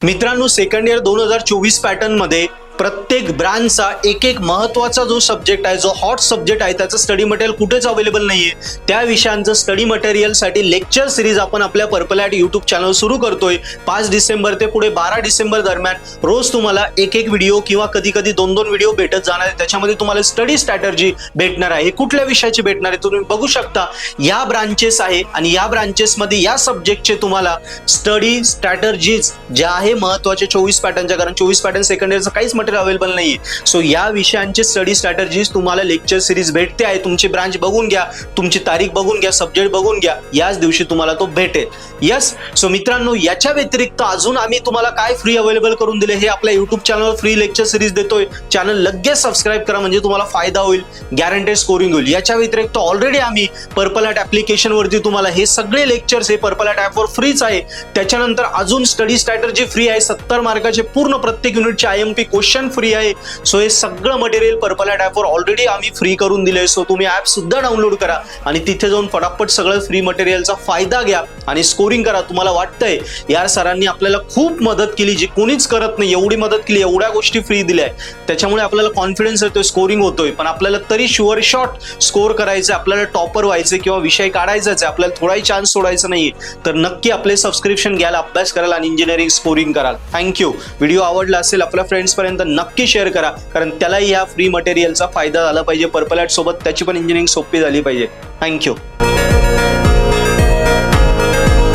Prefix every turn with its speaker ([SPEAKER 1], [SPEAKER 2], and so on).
[SPEAKER 1] मित्रांनो, second year 2024 pattern मध्ये प्रत्येक ब्रांचचा एक महत्त्वाचा जो सब्जेक्ट आहे, जो हॉट सब्जेक्ट आहे, त्याचं स्टडी मटेरियल कुठेच अवेलेबल नाहीये. त्या विषयांचं स्टडी मटेरियलसाठी लेक्चर सिरीज आपण आपल्या पर्पल ॲट यूट्यूब चॅनल सुरू करतोय. 5 डिसेंबर ते पुढे 12 डिसेंबर दरम्यान रोज तुम्हाला एक व्हिडिओ किंवा कधी कधी 2-2 व्हिडिओ भेटत जाणार आहे. त्याच्यामध्ये तुम्हाला स्टडी स्ट्रॅटर्जी भेटणार आहे. कुठल्या विषयाची भेटणार आहे तुम्ही बघू शकता. या ब्रांचेस आहे आणि या ब्रांचेसमध्ये या सब्जेक्टचे तुम्हाला स्टडी स्ट्रॅटर्जीज ज्या आहे महत्त्वाचे 24 पॅटर्नच्या, कारण 24 पॅटर्न सेकंड इयरचं काहीच अवेलेबल नाहीये. सो या विषयांचे स्टडी स्ट्रॅटर्जीज तुम्हाला लेक्चर सिरीज भेटते आहे. तुमची ब्रांच बघून घ्या, तुमची तारीख बघून घ्या, सब्जेक्ट बघून घ्या, याच दिवशी तुम्हाला तो भेटेल. यस. सो मित्रांनो, याच्या व्यतिरिक्त अजून आम्ही तुम्हाला काय फ्री अवेलेबल करून दिले हे आपल्या युट्यूब चॅनलवर फ्री लेक्चर सिरीज देतोय. चॅनल लगेच सबस्क्राईब करा, म्हणजे तुम्हाला फायदा होईल, गॅरंटेड स्कोरिंग होईल. याच्या व्यतिरिक्त ऑलरेडी आम्ही पर्पल ॲट ऍप्लिकेशन वरती तुम्हाला हे सगळे लेक्चर्स हे पर्पल ॲट ॲपवर फ्रीच आहे. त्याच्यानंतर अजून स्टडी स्ट्रॅटर्जी फ्री आहे. 70 मार्काचे पूर्ण प्रत्येक युनिटचे IMP क्वेश्चन फ्री आहे. सो हे सगळं मटेरियल पर्पल ॲट ॲपवर ऑलरेडी आम्ही फ्री करून दिले. सो तुम्ही ॲप सुद्धा डाउनलोड करा आणि तिथे जाऊन फटाफट सगळं फ्री मटेरियलचा फायदा घ्या आणि स्कोरिंग करा. तुम्हाला वाटतंय यार सरांनी आपल्याला खूप मदत केली, जी कोणीच करत नाही, एवढी मदत केली, एवढ्या गोष्टी फ्री दिल्या, त्याच्यामुळे आपल्याला कॉन्फिडन्स येतोय, स्कोरिंग होतोय. पण आपल्याला तरी शुअर शॉट स्कोर करायचं, आपल्याला टॉपर व्हायचं किंवा विषय काढायचाच आहे, आपल्याला थोडाही चान्स सोडायचा नाहीये, तर नक्की आपले सबस्क्रिप्शन घ्याल, अभ्यास कराल आणि इंजिनिअरिंग स्कोरिंग कराल. थँक्यू. व्हिडिओ आवडला असेल आपल्या फ्रेंड्स पर्यंत नक्की शेअर करा, कारण त्यालाही या फ्री मटेरियलचा फायदा झाला पाहिजे. पर्पल ॲट सोबत त्याची पण इंजिनिअरिंग सोपी झाली पाहिजे. थँक्यू.